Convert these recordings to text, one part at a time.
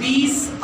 20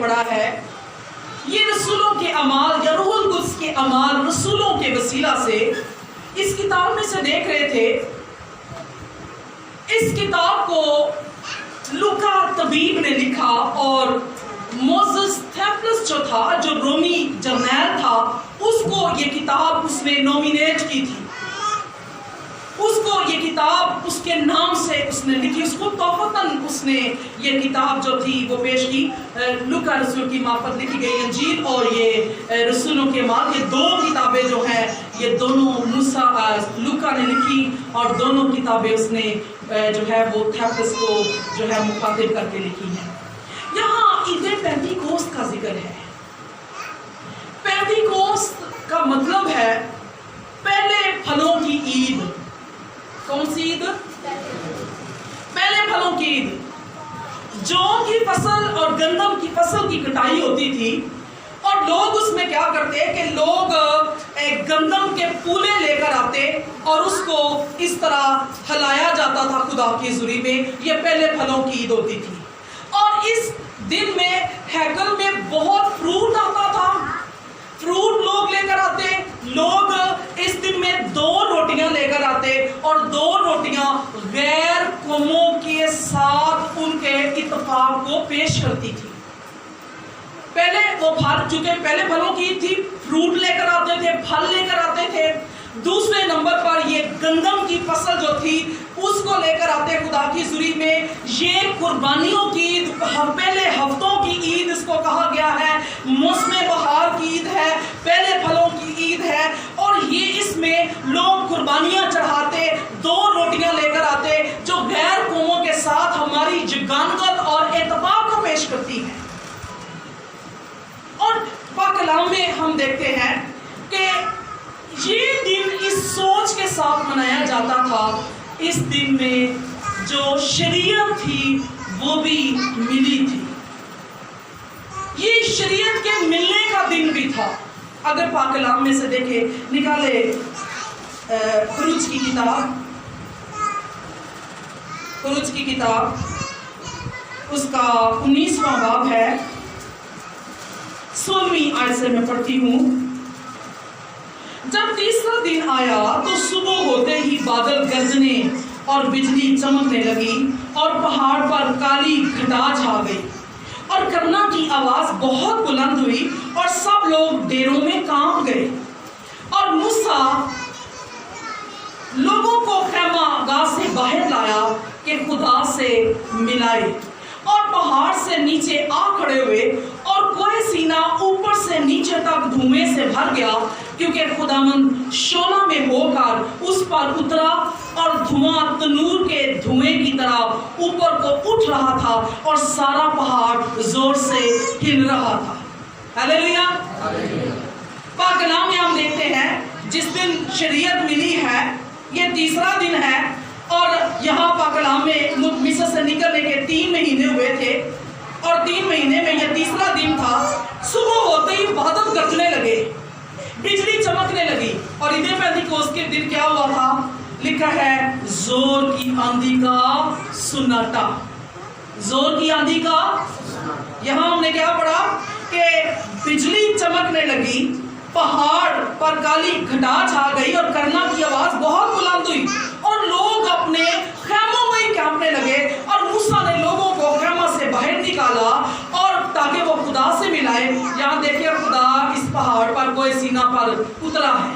پڑھا ہے، یہ رسولوں کے اعمال یا روح القدس کے اعمال رسولوں کے وسیلہ سے اس کتاب میں سے دیکھ رہے تھے۔ اس کتاب کو لوکا طبیب نے لکھا اور موزس تھیفلس جو تھا، جو رومی جرنیل تھا، اس کو یہ کتاب اس نے نومینیٹ کی تھی، اس کو یہ کتاب اس کے نام سے اس نے لکھی، اس کو تحفتاً اس نے یہ کتاب جو تھی وہ پیش کی۔ لوکا رسول کی معرفت لکھی گئی انجیل اور یہ رسولوں کے اعمال، یہ دو کتابیں جو ہیں یہ دونوں لوکا نے لکھی اور دونوں کتابیں اس نے جو ہے وہ تھیفلس کو جو ہے مخاطب کر کے لکھی ہیں۔ یہاں عید پینتیکوست کا ذکر ہے۔ پینتیکوست کا مطلب ہے پہلے پھلوں کی عید۔ کون سی عید؟ پہلے پھلوں کی عید۔ جو کی فصل اور گندم کی فصل کی کٹائی ہوتی تھی اور لوگ اس میں کیا کرتے کہ لوگ گندم کے پولے لے کر آتے اور اس کو اس طرح ہلایا جاتا تھا خدا کی حضوری میں۔ یہ پہلے پھلوں کی عید ہوتی تھی اور اس دن میں ہیکل میں بہت فروٹ آتا تھا، فروٹ لوگ لے کر آتے، لوگ اس دن میں 2 روٹیاں لے کر آتے اور 2 روٹیاں غیر قوموں کے ساتھ ان کے اتفاق کو پیش کرتی تھی۔ پہلے وہ پھل، چونکہ پہلے پھلوں کی تھی، فروٹ لے کر آتے تھے، پھل لے کر آتے تھے۔ دوسرے نمبر پر یہ گندم کی فصل جو تھی اس کو لے کر آتے خدا کی حضوری میں۔ یہ قربانیوں کی عید، پہلے ہفتوں کی عید اس کو کہا گیا ہے، موسم بہار کی عید ہے، پہلے پھلوں کی عید ہے اور یہ اس میں لوگ قربانیاں چڑھاتے، 2 روٹیاں لے کر آتے جو غیر قوموں کے ساتھ ہماری جگانگت اور اتفاق کو پیش کرتی ہے۔ اور پاک کلام میں ہم دیکھتے ہیں کہ یہ دن اس سوچ کے ساتھ منایا جاتا تھا، اس دن میں جو شریعت تھی وہ بھی ملی تھی۔ یہ شریعت کے ملنے کا دن بھی تھا۔ اگر پاک کلام میں سے دیکھیں، نکالے خروج کی کتاب، خروج کی کتاب اس کا 19واں باب ہے، 16ویں آیت سے میں پڑھتی ہوں۔ جب تیسرا دن آیا تو صبح ہوتے ہی بادل گرجنے اور بجلی چمکنے لگی اور پہاڑ پر کالی گھٹا چھا گئی اور کرنا کی آواز بہت بلند ہوئی اور سب لوگ ڈیروں میں کانپ گئے۔ اور موسیٰ لوگوں کو خیمہ گاہ سے باہر لایا کہ خدا سے ملائے، اور پہاڑ سے نیچے آ کھڑے ہوئے اور کوہ سینا اوپر سے نیچے تک دھوئیں سے بھر گیا، کیونکہ خداوند شعلہ میں ہو کر اس پر اترا اور دھواں تنور کے دھوئیں کی طرح اوپر کو اٹھ رہا تھا اور سارا پہاڑ زور سے ہل رہا تھا۔ ہلیلویا۔ پاک کلام میں ہم دیکھتے ہیں جس دن شریعت ملی ہے، یہ تیسرا دن ہے اور یہاں پاک کلام میں مصر سے نکلنے کے 3 مہینے ہوئے تھے اور 3 مہینے میں یہ تیسرا دن تھا۔ صبح ہوتے ہی بادل گرجنے لگے، بجلی چمکنے لگی اور عید پینتیکوست کے دن کیا ہوا تھا؟ لکھا ہے زور کی آندھی کا سناٹا، زور کی آندھی کا۔ یہاں ہم نے کیا پڑھا کہ بجلی چمکنے لگی، پہاڑ پر کالی گھٹا چھا گئی اور کرنا کی آواز بہت بلند ہوئی اور لوگ اپنے خیموں میں کانپنے لگے اور موسیٰ نے لوگوں کو خیمہ سے باہر نکالا اور تاکہ وہ خدا سے ملائے۔ یہاں دیکھیں خدا اس پہاڑ پر کوہ سینا پر اترا ہے،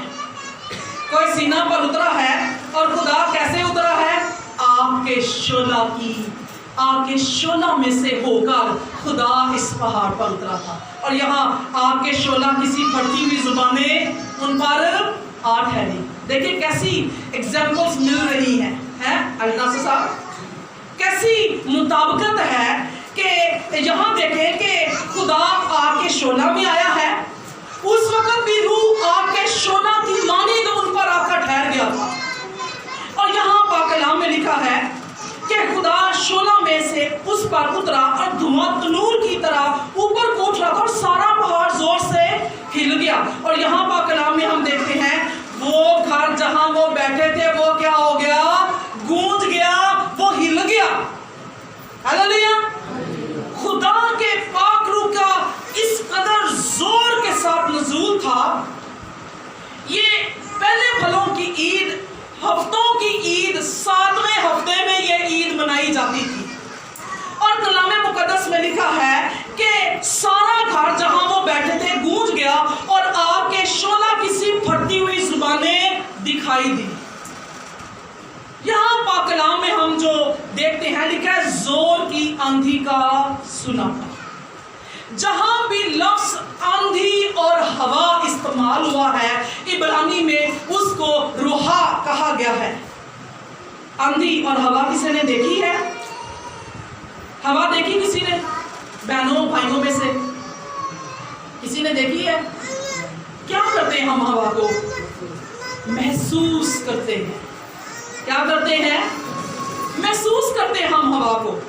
کوہ سینا پر اترا ہے اور خدا کیسے اترا ہے؟ آگ کے شعلہ کی، آگ کے شعلہ میں سے ہو کر خدا اس پہاڑ پر اترا تھا۔ اور یہاں آگ کے شعلہ کسی پھٹی ہوئی زبانیں ان پر آ ٹھہری۔ دیکھیں کیسی ایگزامپلز مل رہی ہیں، الناصر صاحب، کیسی مطابقت ہے کہ یہاں دیکھیں کہ خدا آگ کے شعلہ میں آیا ہے، اس وقت بھی روح آگ کے شعلہ کی مانند ان پر آ کر ٹھہر گیا تھا۔ اور یہاں پاک کلام میں لکھا ہے کہ خدا شعلہ میں سے اس پر اترا اور دھواں تنور کی طرح اوپر کو اٹھ رہا تھا اور سارا پہاڑ زور سے ہل گیا۔ اور یہاں پاک کلام میں ہم دیکھتے ہیں وہ گھر جہاں وہ بیٹھے تھے وہ کیا ہو گیا؟ گونج گیا، وہ ہل گیا۔ ہلیلویا۔ خدا کے پاک روح کا ہفتوں کی عید 7ویں ہفتے میں یہ عید منائی جاتی تھی. اور کلام مقدس میں لکھا ہے کہ سارا گھر جہاں وہ بیٹھے تھے گونج گیا اور آگ کے شعلہ کسی پھٹتی ہوئی زبانیں دکھائی دی. یہاں پاک کلام میں ہم جو دیکھتے ہیں لکھا ہے زور کی آندھی کا سناٹا. جہاں بھی لفظ آندھی اور ہوا استعمال ہوا ہے عبرانی میں اس کو روحا کہا گیا ہے. آندھی اور ہوا کسی نے دیکھی ہے؟ ہوا دیکھی کسی نے؟ بہنوں بھائیوں میں سے کسی نے دیکھی ہے؟ کیا کرتے ہیں ہم ہوا کو؟ محسوس کرتے ہیں. کیا کرتے ہیں؟ محسوس کرتے ہیں ہم ہوا کو.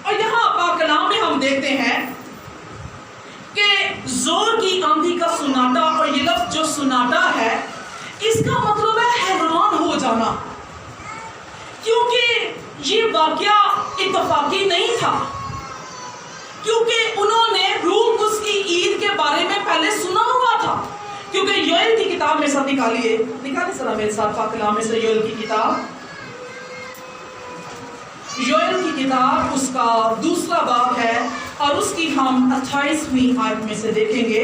اور یہاں پاک کلام میں ہم دیکھتے ہیں کہ زور کی آندھی کا سناٹا، اور یہ لفظ جو سناٹا ہے اس کا مطلب ہے حیران ہو جانا، کیونکہ یہ واقعہ اتفاقی نہیں تھا، کیونکہ انہوں نے روح القدس کی عید کے بارے میں پہلے سنا ہوا تھا. کیونکہ یوئیل کی کتاب میں ساتھ نکالیے ذرا میرے ساتھ پاک کلام میں سے یوئیل کی کتاب، یوئیل کی کتاب اس کا 2 باب ہے اور اس کی ہم 28ویں آیت میں سے دیکھیں گے.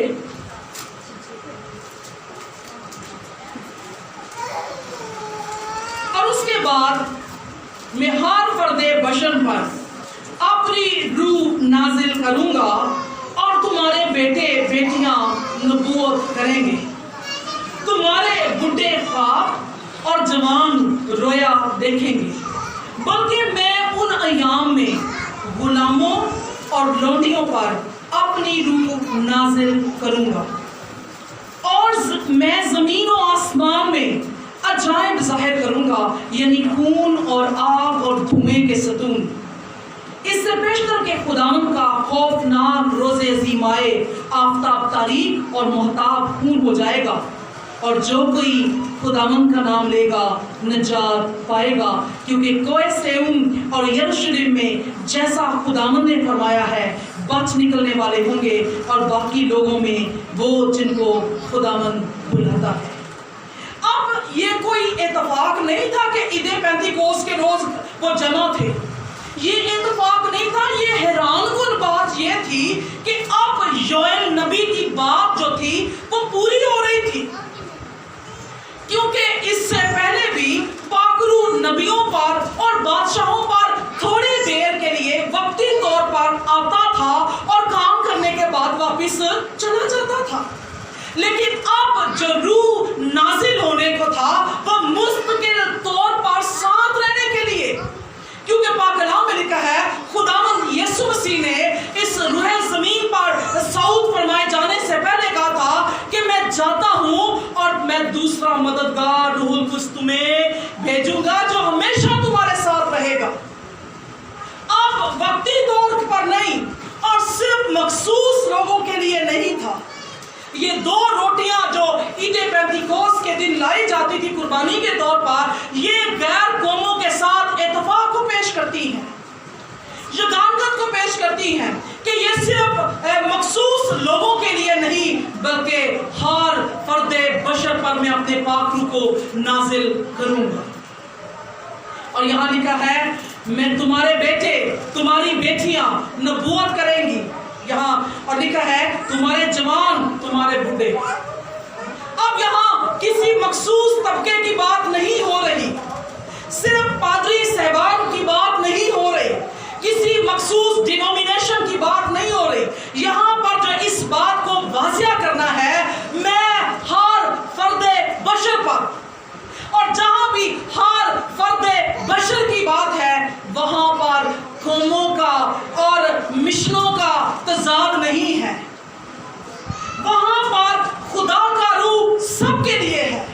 اور اس کے بعد میں ہر فرد بشر پر اپنی روح نازل کروں گا اور تمہارے بیٹے بیٹیاں نبوت کریں گے، تمہارے بڈھے خواب اور جوان رویا دیکھیں گے، بلکہ میں ان ایام میں غلاموں اور لونڈیوں پر اپنی روح نازل کروں گا، اور میں زمین و آسمان میں عجائب ظاہر کروں گا، یعنی خون اور آگ اور دھوئیں کے ستون. اس سے بیشتر کہ خداوند کا خوفناک روز عظیم آئے، آفتاب تاریک اور مہتاب خون ہو جائے گا، اور جو کوئی خداوند کا نام لے گا نجات پائے گا. کیونکہ کوہ صہیون اور یروشلم میں جیسا خداوند نے فرمایا ہے بچ نکلنے والے ہوں گے، اور باقی لوگوں میں وہ جن کو خداوند بلاتا ہے. اب یہ کوئی اتفاق نہیں تھا کہ عید پینتیکوست کے روز وہ جمع تھے، یہ اتفاق نہیں تھا. یہ حیران کن بات یہ تھی کہ اب یوئیل نبی کی بات جو تھی وہ پوری ہو رہی تھی، کیونکہ اس سے پہلے بھی پاکرو نبیوں پر اور بادشاہوں پر تھوڑی دیر کے لیے وقتی طور پر آتا تھا اور کام کرنے کے بعد واپس چلا جاتا تھا. لیکن اب جو روح نازل ہونے کو تھا وہ مستقل طور پر ساتھ رہنے کے لیے، کیونکہ پاک کلام میں لکھا ہے خداوند یسوع مسیح نے اس روح زمین پر صعود فرمائے جانے سے پہلے کہا تھا کہ میں جاتا ہوں اور میں دوسرا مددگار روح القدس تمہیں بھیجوں گا جو ہمیشہ تمہارے ساتھ رہے گا. اب وقتی طور پر نہیں اور صرف مخصوص لوگوں کے لیے نہیں تھا. یہ 2 روٹیاں جو عید پینتیکوست کے دن لائی جاتی تھی قربانی کے طور پر، یہ غیر قوموں کے ساتھ اتفاق کو پیش کرتی ہیں، یگانگت کو پیش کرتی ہیں کہ یہ صرف مخصوص لوگوں کے لیے نہیں بلکہ ہر فرد بشر پر میں اپنے پاک روح کو نازل کروں گا. اور یہاں لکھا ہے میں تمہارے بیٹے تمہاری بیٹیاں نبوت کریں گی، یہاں اور لکھا ہے تمہارے جوان تمہارے بوڑھے. اب یہاں کسی مخصوص طبقے کی بات نہیں ہو رہی، صرف پادری صاحبان کی بات نہیں ہو رہی، کسی مخصوص ڈینومینیشن کی بات نہیں ہو رہی. یہاں پر جو اس بات کو واضح کرنا ہے میں ہر فرد بشر پر، اور جہاں بھی ہر فرد بشر کی بات ہے وہاں پر قوموں کا اور مشنوں کا تضاد نہیں ہے، وہاں پر خدا کا روح سب کے لیے ہے.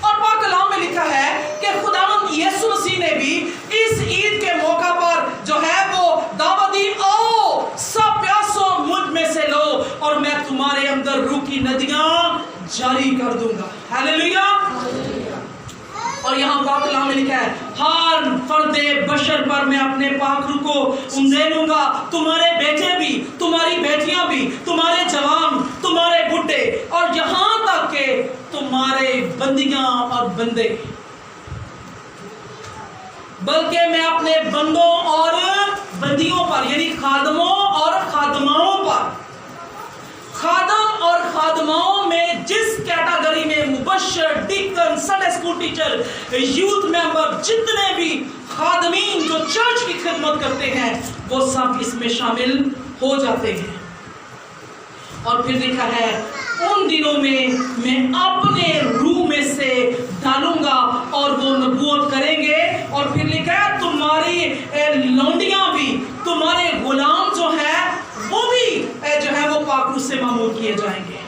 اور پاک کلام میں لکھا ہے کہ خداوند یسوع مسیح نے بھی اس عید کے موقع پر جو ہے وہ دعوت دی، آؤ سب پیاسو مجھ میں سے لو اور میں تمہارے اندر روح کی ندیاں جاری کر دوں گا. ہیلیلویا. اور یہاں پاک کلام میں لکھا ہے ہر فرد بشر پر میں اپنے پاک روح کو اندھیلوں گا، تمہارے بیٹے بھی تمہاری بیٹیاں بھی تمہارے جوان تمہارے بڈھے اور یہاں تک کہ تمہارے بندیاں اور بندے. بلکہ میں اپنے بندوں اور بندیوں پر یعنی خادموں اور خادماؤں پر، خادم اور خادماؤں میں جس کیٹاگری میں مبشر، deacon, Sunday school teacher, youth member, جتنے بھی خادمین جو چرچ کی خدمت کرتے ہیں وہ سب اس میں شامل ہو جاتے ہیں۔ اور پھر لکھا ہے ان دنوں میں اپنے روح میں سے ڈالوں گا اور وہ نبوت کریں گے، اور پھر لکھا ہے تمہاری لونڈیاں بھی، تمہارے غلام جو ہیں وہ بھی جو ہے وہ پاک روح سے معمور کیے جائیں گے۔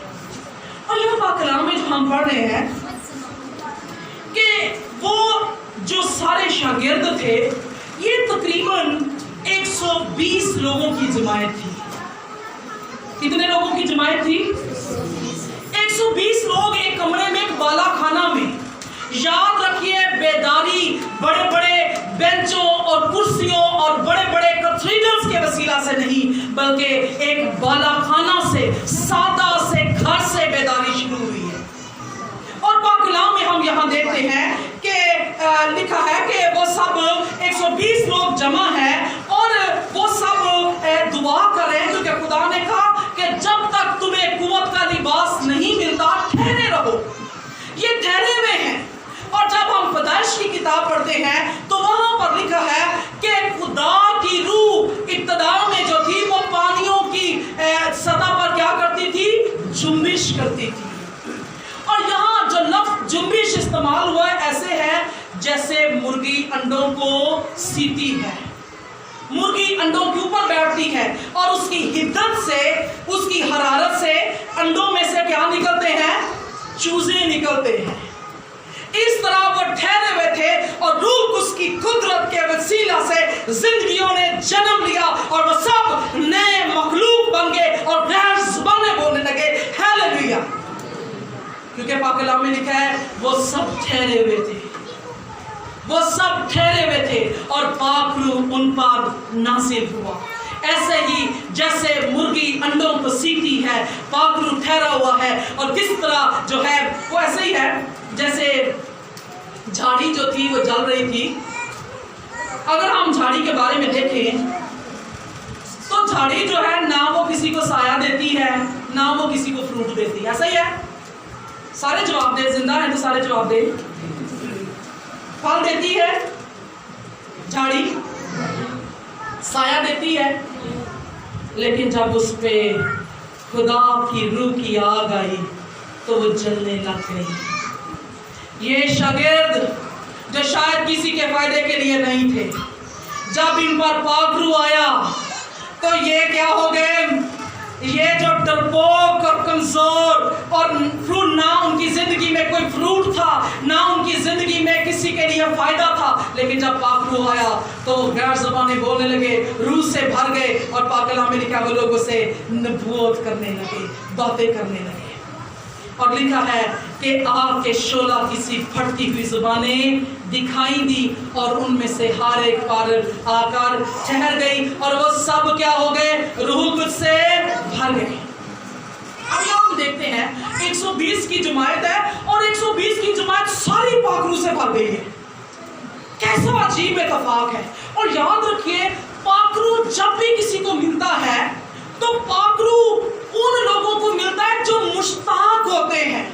اور یہ پاک کلام میں جو ہم پڑھ رہے ہیں کہ وہ جو سارے شاگرد تھے یہ تقریباً 120 لوگوں کی جماعت تھی۔ کتنے لوگوں کی جماعت تھی؟ 120 لوگ ایک کمرے میں، ایک بالا خانہ میں۔ یاد رکھیے بیداری بڑے بڑے بینچوں اور کرسیوں اور بڑے بڑے کیتھیڈرلز کے وسیلہ سے نہیں، بلکہ ایک بالا خانہ سے، سادہ سے گھر سے بیداری شروع ہوئی ہے۔ اور پاک کلام میں ہم یہاں دیکھتے ہیں کہ لکھا ہے کہ وہ سب 120 لوگ جمع ہیں اور وہ سب دعا کر رہے ہیں، کیونکہ خدا نے کہا کہ جب تک تمہیں قوت کا لباس نہیں ملتا ٹھہرے رہو۔ یہ ٹھہرے ہوئے ہیں۔ اور جب ہم پیدائش کی کتاب پڑھتے ہیں تو وہاں پر لکھا ہے کہ خدا کی روح ابتدا میں جو تھی وہ پانیوں کی سطح پر کیا کرتی تھی؟ جنبش کرتی تھی۔ اور یہاں جو لفظ جنبش استعمال ہوا ہے ایسے ہے جیسے مرغی انڈوں کو سیتی ہے، مرغی انڈوں کے اوپر بیٹھتی ہے اور اس کی حدت سے، اس کی حرارت سے انڈوں میں سے کیا نکلتے ہیں؟ چوزے نکلتے ہیں۔ اس طرح وہ ٹھہرے ہوئے تھے اور روح اس کی قدرت کے وسیلہ سے زندگیوں نے جنم لیا اور وہ سب نئے مخلوق بن گئے اور غیر زبانیں بولنے لگے۔ ہیلیلویا! کیونکہ پاک کلام میں لکھا ہے وہ سب ٹھہرے ہوئے تھے، وہ سب ٹھہرے ہوئے تھے اور پاک روح ان پر نازل ہوا۔ ایسے ہی جیسے مرغی انڈوں کو سیتی ہے، پاک روح ٹھہرا ہوا ہے، اور کس طرح جو ہے وہ ایسے ہی ہے جیسے جھاڑی جو تھی وہ جل رہی تھی۔ اگر ہم جھاڑی کے بارے میں دیکھیں تو جھاڑی جو ہے نہ وہ کسی کو سایہ دیتی ہے نہ وہ کسی کو فروٹ دیتی ہے، ایسا ہی ہے؟ سارے جواب دے، زندہ ہیں تو سارے جواب دے۔ پھل دیتی ہے جھاڑی، سایہ دیتی ہے، لیکن جب اس پہ خدا کی روح کی آگ آئی تو وہ جلنے لگ گئی۔ یہ شاگرد جو شاید کسی کے فائدے کے لیے نہیں تھے، جب ان پر پاک روح آیا تو یہ کیا ہو گئے؟ یہ جو ڈرپوک اور کمزور اور فروٹ، نہ ان کی زندگی میں کوئی فروٹ تھا، نہ ان کی زندگی میں کسی کے لیے فائدہ تھا، لیکن جب پاک روح آیا تو غیر زبانیں بولنے لگے، روح سے بھر گئے، اور پاک کلام میں لکھا وہ لوگوں سے نبوت کرنے لگے، باتیں کرنے لگے۔ اور لکھا ہے کہ آگ کے شعلہ کی سی پھٹتی ہوئی زبانیں دکھائی دی اور ان میں سے ہر ایک پر آ کر ٹھہر گئی اور وہ سب کیا ہو گئے؟ روح القدس سے بھر گئے۔ اب یہاں ہم دیکھتے ہیں 120 کی جماعت ہے اور 120 کی جماعت ساری پاک روح سے بھر گئی ہے۔ کیسا عجیب اتفاق ہے۔ اور یاد رکھیے پاک روح جب بھی کسی کو ملتا ہے تو پاک روح ان لوگوں کو ملتا ہے جو مشتاق ہوتے ہیں،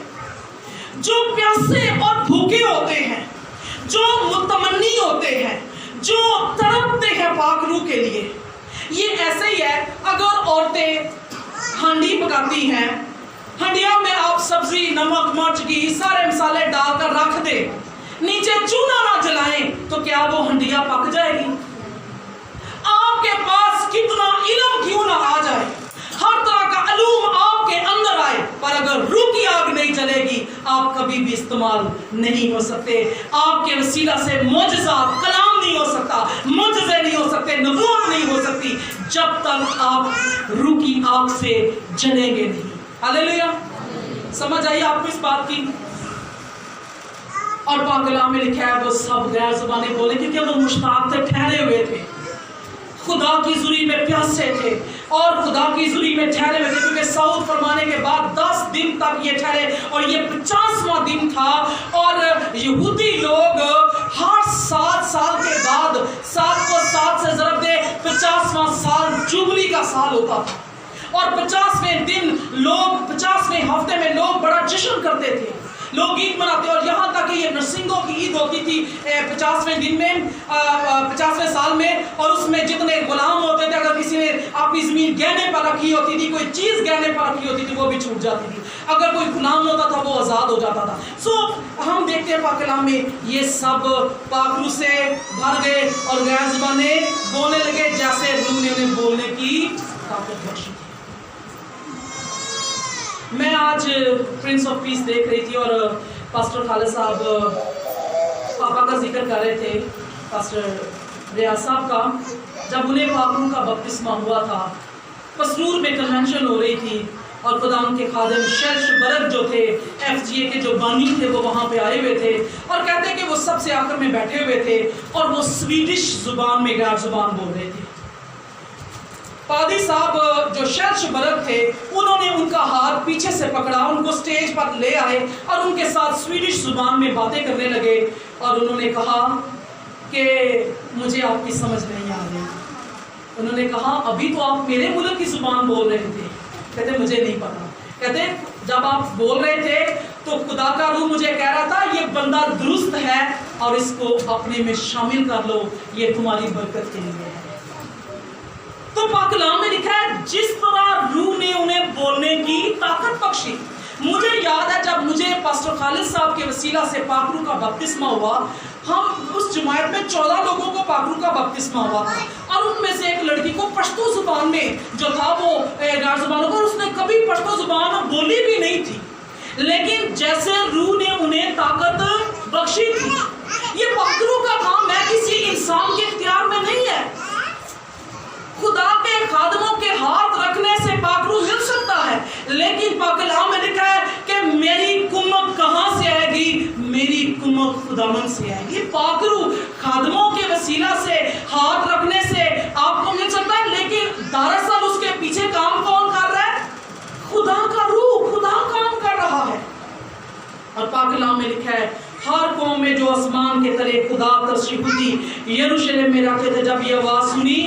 جو پیاسے اور بھوکے ہوتے ہیں، جو متمنی ہوتے ہیں، جو تڑپتے ہیں پاک روح کے لیے۔ یہ ایسے ہی ہے اگر عورتیں ہانڈی پکاتی ہیں، ہانڈیوں میں آپ سبزی، نمک، مرچ کی سارے مسالے ڈال کر رکھ دیں، نیچے چولہا نہ جلائیں تو کیا وہ ہنڈیا پک جائے گی؟ آپ کے پاس کتنا علم کیوں نہ آ جائے، ہر طرح کا علوم آپ کے اندر آئے، پر اگر روح کی آگ نہیں جلے گی آپ کبھی بھی استعمال نہیں ہو سکتے۔ آپ کے وسیلہ سے معجزات، کلام نہیں ہو سکتا، معجزے نہیں ہو سکتے، نبوت نہیں ہو سکتی جب تک آپ روح کی آگ سے جلیں گے نہیں۔ ہاللیلویا! سمجھ آئیے آپ کو اس بات کی؟ اور پاک کلام میں لکھا ہے وہ سب غیر زبانیں بولے کیونکہ وہ مشتاق تھے، ٹھہرے ہوئے تھے، خدا کی حضوری میں پیاسے تھے اور خدا کی حضوری میں ٹھہرے ہوئے تھے، کیونکہ صعود فرمانے کے بعد 10 دن تک یہ ٹھہرے اور یہ 50واں دن تھا۔ اور یہودی لوگ ہر 7 سال کے بعد کا سال ہوتا تھا اور 50ویں دن لوگ 50ویں ہفتے میں لوگ بڑا جشن کرتے تھے، لوگ عید مناتے، اور یہاں تک کہ یہ نرسنگوں کی عید ہوتی تھی 50ویں دن میں 50ویں سال میں، اور اس میں جتنے غلام ہوتے تھے اگر کسی نے اپنی زمین گہنے پر رکھی ہوتی تھی، کوئی چیز گہنے پر رکھی ہوتی تھی وہ بھی چھوٹ جاتی تھی، اگر کوئی غلام ہوتا تھا وہ آزاد ہو جاتا تھا۔ ہم دیکھتے ہیں پاک کلام میں یہ سب پاک روح سے بھر گئے اور غیر زبانیں بولنے لگے جیسے روح نے انہیں بولنے کی طاقت بخشی تھی۔ میں آج پرنس آف پیس دیکھ رہی تھی اور پاسٹر خالد صاحب پاپا کا ذکر کر رہے تھے، پاسٹر ریاض صاحب کا، جب انہیں پاک روح کا بپتسمہ ہوا تھا، پسرور میں کنونشن ہو رہی تھی اور خدا کے خادم شرش برد جو تھے FGA کے جو بانی تھے وہ وہاں پہ آئے ہوئے تھے، اور کہتے ہیں کہ وہ سب سے آخر میں بیٹھے ہوئے تھے اور وہ سویڈش زبان میں غیر زبان بول رہے تھے۔ پادری صاحب جو شرش برد تھے انہوں نے ان کا ہاتھ پیچھے سے پکڑا، ان کو سٹیج پر لے آئے اور ان کے ساتھ سویڈش زبان میں باتیں کرنے لگے، اور انہوں نے کہا کہ مجھے آپ کی سمجھ نہیں آ رہی۔ انہوں نے کہا ابھی تو آپ میرے ملک کی زبان بول رہے تھے۔ کہتے مجھے نہیں پتا، کہتے جب آپ بول رہے تھے تو خدا کا روح مجھے کہہ رہا تھا یہ بندہ درست ہے اور اس کو اپنے میں شامل کر لو، یہ تمہاری برکت کے لیے ہے۔ تو پاک کلام میں لکھا ہے جس طرح روح نے انہیں بولنے کی طاقت بخشی۔ مجھے یاد ہے جب مجھے پاسٹر خالد صاحب کے وسیلہ سے پاک روح کا بپتسمہ ہوا، ہم اس جماعت میں 14 لوگوں کو پاک روح کا بپتسمہ ہوا تھا، اور ان میں سے ایک لڑکی کو پشتو زبان میں جو تھا وہ غیر زبانوں کو، اس نے کبھی پشتو زبان بولی بھی نہیں تھی، لیکن جیسے روح نے انہیں طاقت بخشی تھی۔ یہ پاک روح کا کام ہے، کسی انسان کے اختیار میں نہیں ہے۔ خدا کے خادموں کے ہاتھ رکھنے سے پاک روح مل سکتا ہے، لیکن پاک کلام میں لکھا ہے کہ میری کمک کہاں سے آئے گی؟ میری کمک خداوند سے آئے گی۔ پاک روح خادموں کے وسیلہ سے ہاتھ رکھنے سے آپ کو مل سکتا ہے، لیکن دراصل اس کے پیچھے کام کون کر رہا ہے؟ خدا کا روح، خدا کام کر رہا ہے۔ اور پاک کلام میں لکھا ہے ہر قوم میں جو آسمان کے تلے خدا تشریف دی یروشلم میں رہتے تھے، جب یہ آواز سنی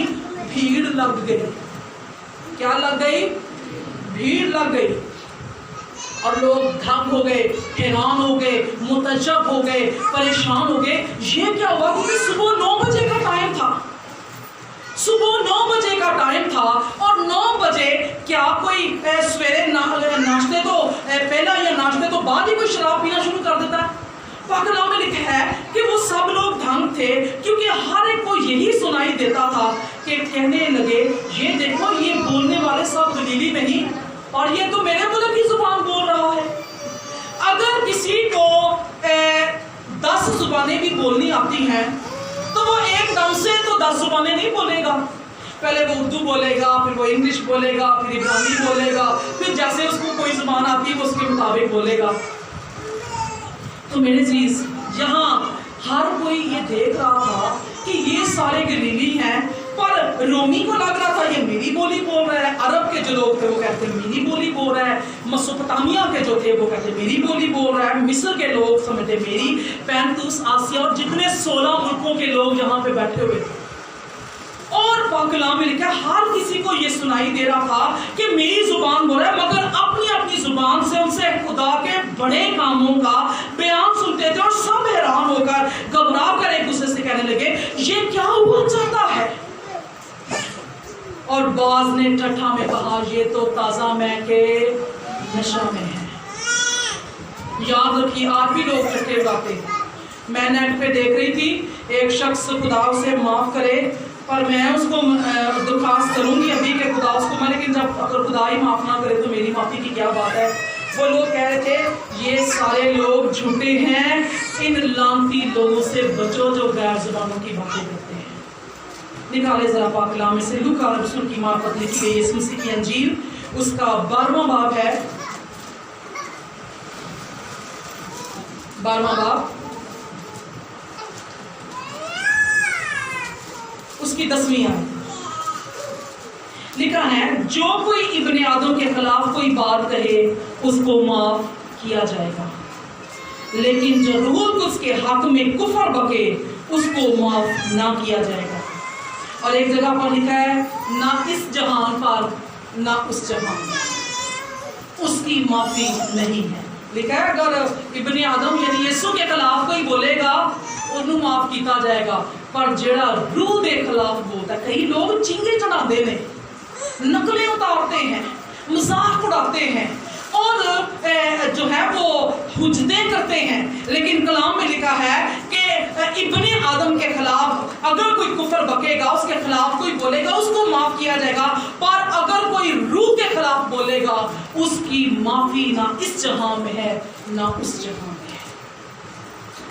بھیڑ لگ گئی۔ کیا لگ گئی؟ بھیڑ لگ گئی، اور لوگ دھک ہو گئے، حیران ہو گئے، متعجب ہو گئے، پریشان ہو گئے۔ یہ کیا ہوا؟ کیونکہ صبح 9 بجے کا ٹائم تھا، صبح 9 بجے کا ٹائم تھا، اور 9 بجے کیا کوئی سویرے ناشتے تو پہلا یا ناشتے تو بعد ہی کوئی شراب پینا شروع کر دیتا ہے؟ پاک کلام میں لکھا ہے کہ وہ سب لوگ دھنگ تھے، کیونکہ ہر ایک کو یہی سنائی دیتا تھا کہ کہنے لگے یہ دیکھو یہ بولنے والے سب گلیلی میں ہی، اور یہ تو میرے ملک کی زبان بول رہا ہے۔ اگر کسی کو 10 زبانیں بھی بولنی آتی ہیں تو وہ ایک دم سے تو 10 زبانیں نہیں بولے گا، پہلے وہ اردو بولے گا، پھر وہ انگلش بولے گا، پھر عبرانی بولے گا، پھر جیسے اس کو کوئی زبان آتی ہے وہ اس کے مطابق بولے گا۔ تو میرے چیز یہاں ہر کوئی یہ دیکھ رہا تھا کہ یہ سارے گلیلی ہیں، پر رومی کو لگ رہا تھا یہ میری بولی بول رہا ہے، عرب کے جو لوگ تھے وہ کہتے ہیں میری بولی بول رہا ہے، مسوپوٹامیہ کے جو تھے وہ کہتے ہیں میری بولی بول رہا ہے، مصر کے لوگ سمجھتے میری، پینتوس، آسیہ اور جتنے 16 ملکوں کے لوگ یہاں پہ بیٹھے ہوئے تھے۔ اور پاک کلام میں لکھا ہے ہر کسی کو یہ سنائی دے رہا تھا کہ میری زبان بول رہا ہے، مگر اپنی اپنی زبان سے ان سے خدا کے بڑے کاموں کا بیان سنتے تھے، اور سب حیران ہو کر گھبرا کر ایک دوسرے سے کہنے لگے یہ کیا ہوا چاہتا ہے؟ اور بعض نے ٹھٹھا میں کہا یہ تو تازہ مے کے نشہ میں ہے۔ یاد رکھیے آج بھی لوگ ٹھٹھے اڑاتے ہیں۔ میں نیٹ پہ دیکھ رہی تھی ایک شخص خدا اسے معاف کرے، پر میں اس کو درخواست کروں گی ابھی کہ خدا اس کو، لیکن جب اگر خدا ہی معاف نہ کرے تو میری معافی کی کیا بات ہے۔ وہ لوگ کہہ رہے تھے یہ سارے لوگ جھوٹے ہیں، ان لعنتی لوگوں سے بچو جو غیر زبانوں کی باتیں کرتے ہیں۔ نکالے ذرا پاک کلام میں سے لوکا رسول کی معرفت لکھی گئی یسوع مسیح کی انجیل، اس کا 12واں باب ہے، 12واں باب اس کی 10ویں آیت لکھا ہے جو کوئی ابن آدم کے خلاف کوئی بات کہے اس کو معاف کیا جائے گا، لیکن جو روح القدس کے حق میں کفر بکے اس کو معاف نہ کیا جائے گا۔ اور ایک جگہ پر لکھا ہے نہ اس جہان پر نہ اس جہان میں اس کی معافی نہیں ہے. لکھا ہے اگر ابن آدم یعنی یسوع کے خلاف کوئی بولے گا انہوں معاف کیتا جائے گا, پر جڑا روح دے خلاف بولتا ہے. کئی لوگ چنگے چڑھاتے ہیں, نقلیں اتارتے ہیں, مذاق اڑاتے ہیں اور جو ہے وہ حجتیں کرتے ہیں, لیکن کلام میں لکھا ہے کہ ابن آدم کے خلاف اگر کوئی کفر بکے گا, اس کے خلاف کوئی بولے گا, اس کو معاف کیا جائے گا, پر اگر کوئی روح کے خلاف بولے گا اس کی معافی نہ اس جہاں میں ہے نہ اس جہاں میں ہے.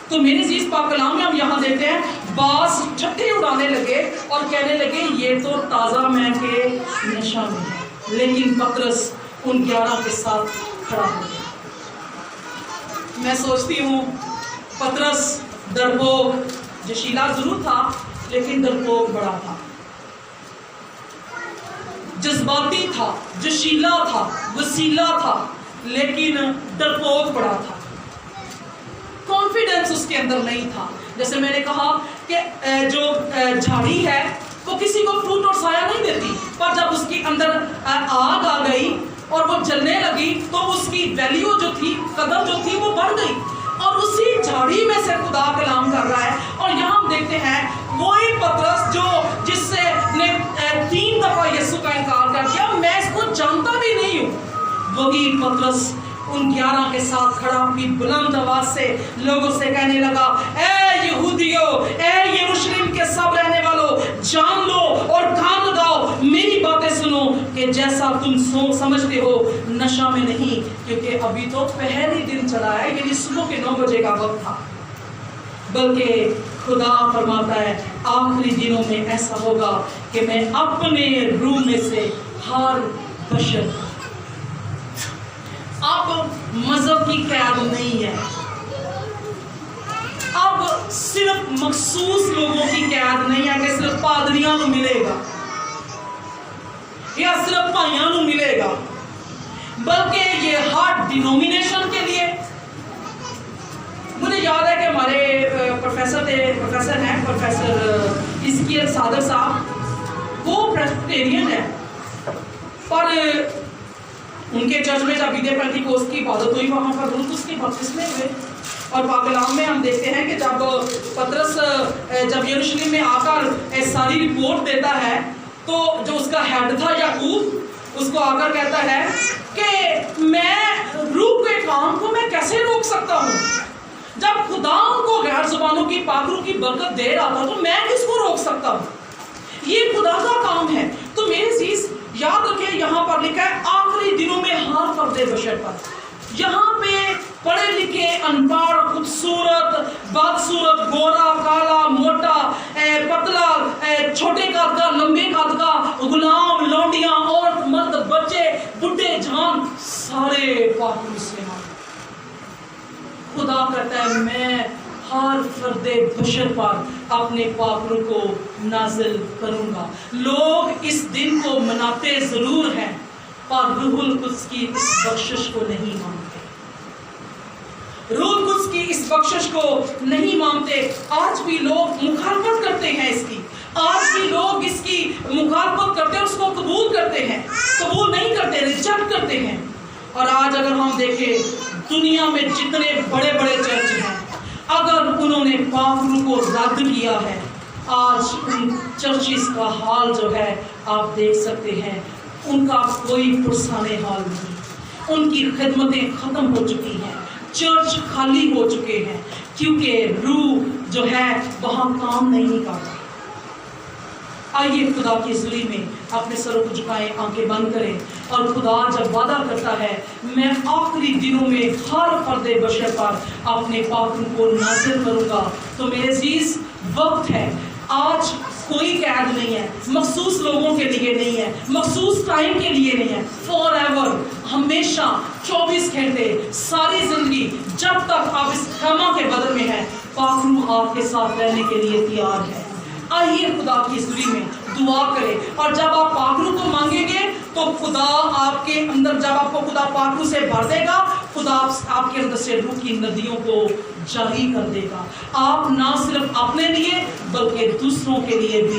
تو میرے عزیز پاک کلام میں ہم یہاں دیکھتے ہیں بعض ٹھٹے اڑانے لگے اور کہنے لگے یہ تو تازہ مے کے نشہ میں ہے, لیکن پطرس ان 11 کے ساتھ کھڑا ہو گیا. میں سوچتی ہوں پطرس ڈرپوک, جشیلا ضرور تھا لیکن ڈرپوک بڑا تھا, جذباتی تھا, جشیلا تھا, وسیلہ تھا, لیکن ڈرپوک بڑا تھا. کانفیڈنس اس کے اندر نہیں تھا. جیسے میں نے کہا کہ جو جھاڑی ہے وہ کسی کو فروٹ اور سایہ نہیں دیتی, پر جب اس کے اندر آگ آ گئی اور وہ جلنے لگی تو اس کی ویلیو جو تھی, قدر جو تھی وہ بڑھ گئی, اور اسی جھاڑی میں سے خدا کلام کر رہا ہے. اور یہاں ہم دیکھتے ہیں وہی پطرس جس سے نے 3 دفعہ یسوع کا انکار کر دیا, میں اس کو جانتا بھی نہیں ہوں, وہی پطرس ان 11 کے ساتھ کھڑا اپنی بلند آواز سے لوگوں سے کہنے لگا, اے یہودیو, اے یروشلم کے سب رہنے والوں, جان لو اور کان لگاؤ, میری باتیں سنو کہ جیسا تم سمجھتے ہو نشہ میں نہیں, کیونکہ ابھی تو پہلی دن چلا ہے, یعنی صبح کے 9 بجے کا وقت تھا, بلکہ خدا فرماتا ہے آخری دنوں میں ایسا ہوگا کہ میں اپنے روح میں سے ہر بشر, اب مذہب کی قید نہیں ہے, اب صرف مخصوص لوگوں کی قید نہیں ہے کہ صرف پادریاں کو ملے گا یا صرف بھائیاں کو ملے گا, بلکہ یہ ہر ڈینومینیشن کے لیے. مجھے یاد ہے کہ ہمارے پروفیسر ہیں پروفیسر اسکیل صادق صاحب, وہ پریسبیٹیرین ہے, پر ان کے چرچ میں جب عید پینتیکوست کی عبادت ہوئی وہاں پر اس کی بپتسمے ہوئے. اور پاک کلام میں ہم دیکھتے ہیں کہ جب پطرس جب یروشلم میں آ کر ساری رپورٹ دیتا ہے تو جو اس کا ہیڈ تھا یعقوب, اس کو آ کر کہتا ہے کہ میں روح کے کام کو میں کیسے روک سکتا ہوں, جب خدا ان کو غیر زبانوں کی پاک روح کی برکت دے رہا تھا تو میں کس کو روک سکتا ہوں, یہ خدا کا کام ہے. تو میرے عزیز یاد رکھیں یہاں پر لکھا ہے آخری دنوں میں ہر فرد بشر پر. یہاں پہ پڑھے لکھے, ان پڑھ, خوبصورت, بدصورت, گورا, کالا, موٹا, پتلا, چھوٹے قد کا, لمبے قد کا, غلام, لونڈیاں, عورت, مرد, بچے, بڈھے, جوان, سارے پاک مسلمان. خدا کہتا ہے میں ہر فرد بشر پر اپنے پاک روح کو نازل کروں گا. لوگ اس دن کو مناتے ضرور ہیں پر روح القدس کی اس بخشش کو نہیں مانتے, روح القدس کی اس بخشش کو نہیں مانتے. آج بھی لوگ مخالفت کرتے ہیں اس کی, آج بھی لوگ اس کی مخالفت کرتے ہیں, اس کو قبول کرتے ہیں, قبول نہیں کرتے, ریجیکٹ کرتے ہیں. اور آج اگر ہم دیکھیں دنیا میں جتنے بڑے بڑے چرچ ہیں, اگر انہوں نے پاک روح کو رد کیا ہے, آج ان چرچز کا حال جو ہے آپ دیکھ سکتے ہیں, ان کا کوئی پرسانے حال نہیں, ان کی خدمتیں ختم ہو چکی ہیں, چرچ خالی ہو چکے ہیں, کیونکہ روح جو ہے وہاں کام نہیں کرتا. آئیے خدا کی حضوری میں اپنے سروں کو جھکائیں, آنکھیں بند کریں, اور خدا جب وعدہ کرتا ہے میں آخری دنوں میں ہر فرد بشر پر اپنے پاک روح کو نازل کروں گا, تو میرے عزیز وقت ہے. آج کوئی قید نہیں ہے, مخصوص لوگوں کے لیے نہیں ہے, مخصوص ٹائم کے لیے نہیں ہے, فار ایور, ہمیشہ 24 گھنٹے ساری زندگی جب تک آپ اس خیمہ کے بدن میں ہیں, پاک روح آپ کے ساتھ رہنے کے لیے تیار ہے. آئیے خدا کی حضوری میں دعا کریں, اور جب آپ پاک روح کو مانگیں گے تو خدا آپ کے اندر, جب آپ کو خدا پاک روح سے بھر دے گا, خدا آپ کے اندر سے روح کی ندیوں کو جاری کر دے گا. آپ نہ صرف اپنے لیے بلکہ دوسروں کے لیے بھی